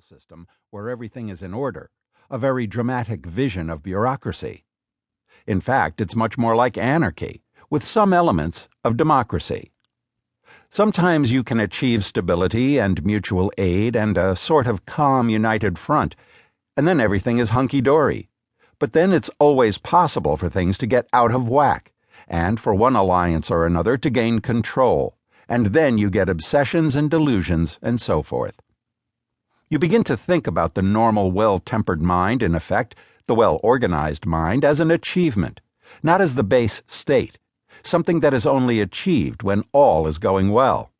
control system where everything is in order, a very dramatic vision of bureaucracy. In fact, it's much more like anarchy, with some elements of democracy. Sometimes you can achieve stability and mutual aid and a sort of calm, united front, and then everything is hunky-dory. But then it's always possible for things to get out of whack, and for one alliance or another to gain control, and then you get obsessions and delusions and so forth. You begin to think about the normal, well-tempered mind, in effect, the well-organized mind, as an achievement, not as the base state, something that is only achieved when all is going well.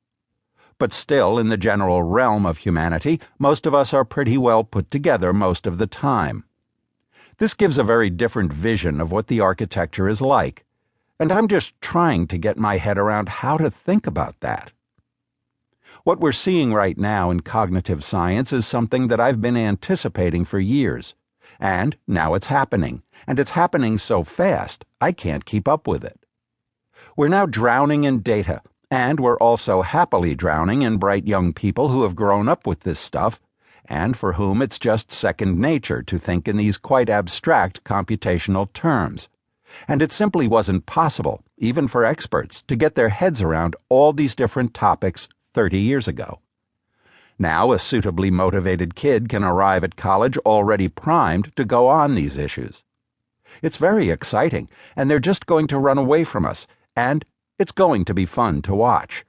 But still, in the general realm of humanity, most of us are pretty well put together most of the time. This gives a very different vision of what the architecture is like, and I'm just trying to get my head around how to think about that. What we're seeing right now in cognitive science is something that I've been anticipating for years, and now it's happening, and it's happening so fast I can't keep up with it. We're now drowning in data, and we're also happily drowning in bright young people who have grown up with this stuff, and for whom it's just second nature to think in these quite abstract computational terms. And it simply wasn't possible, even for experts, to get their heads around all these different topics 30 years ago. Now a suitably motivated kid can arrive at college already primed to go on these issues. It's very exciting, and they're just going to run away from us, and it's going to be fun to watch.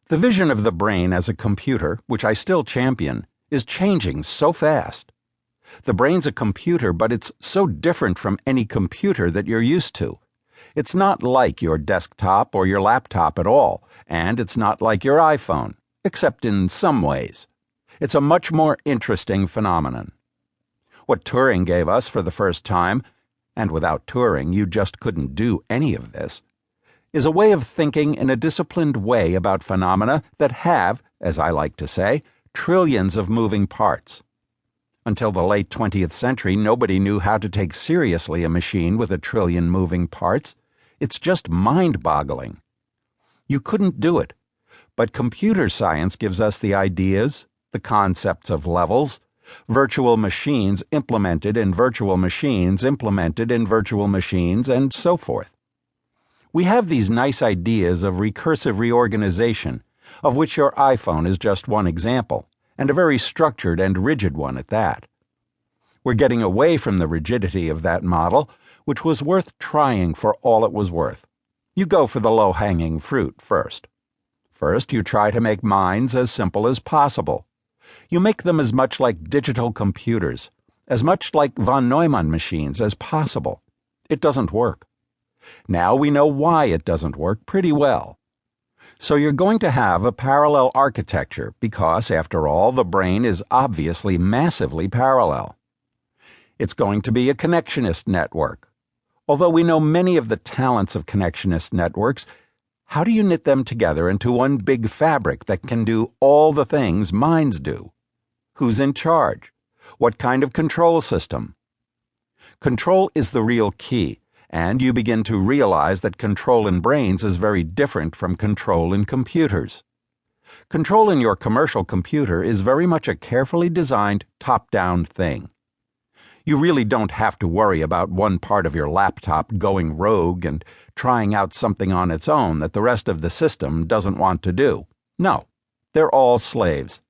The vision of the brain as a computer, which I still champion, is changing so fast. The brain's a computer, but it's so different from any computer that you're used to. It's not like your desktop or your laptop at all, and it's not like your iPhone, except in some ways. It's a much more interesting phenomenon. What Turing gave us for the first time, and without Turing you just couldn't do any of this, is a way of thinking in a disciplined way about phenomena that have, as I like to say, trillions of moving parts. Until the late 20th century, nobody knew how to take seriously a machine with a trillion moving parts. It's just mind-boggling. You couldn't do it, but computer science gives us the ideas, the concepts of levels, virtual machines implemented in virtual machines implemented in virtual machines, and so forth. We have these nice ideas of recursive reorganization, of which your iPhone is just one example, and a very structured and rigid one at that. We're getting away from the rigidity of that model, which was worth trying for all it was worth. You go for the low-hanging fruit first. First, you try to make minds as simple as possible. You make them as much like digital computers, as much like von Neumann machines as possible. It doesn't work. Now we know why it doesn't work pretty well. So you're going to have a parallel architecture because, after all, the brain is obviously massively parallel. It's going to be a connectionist network. Although we know many of the talents of connectionist networks, how do you knit them together into one big fabric that can do all the things minds do? Who's in charge? What kind of control system? Control is the real key, and you begin to realize that control in brains is very different from control in computers. Control in your commercial computer is very much a carefully designed, top-down thing. You really don't have to worry about one part of your laptop going rogue and trying out something on its own that the rest of the system doesn't want to do. No, they're all slaves.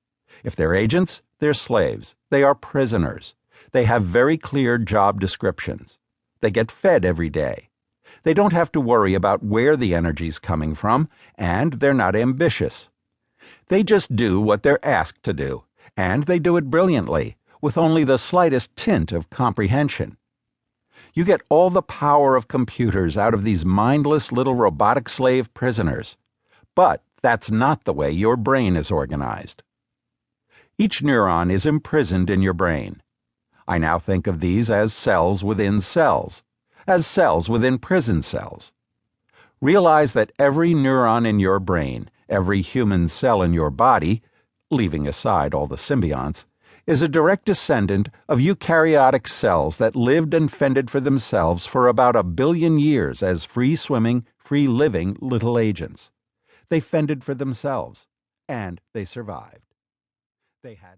If they're agents, they're slaves. They are prisoners. They have very clear job descriptions. They get fed every day. They don't have to worry about where the energy's coming from, and they're not ambitious. They just do what they're asked to do, and they do it brilliantly, with only the slightest tint of comprehension. You get all the power of computers out of these mindless little robotic slave prisoners. But that's not the way your brain is organized. Each neuron is imprisoned in your brain. I now think of these as cells within cells, as cells within prison cells. Realize that every neuron in your brain, every human cell in your body, leaving aside all the symbionts, is a direct descendant of eukaryotic cells that lived and fended for themselves for about 1 billion years as free-swimming, free-living little agents. They fended for themselves, and they survived. They had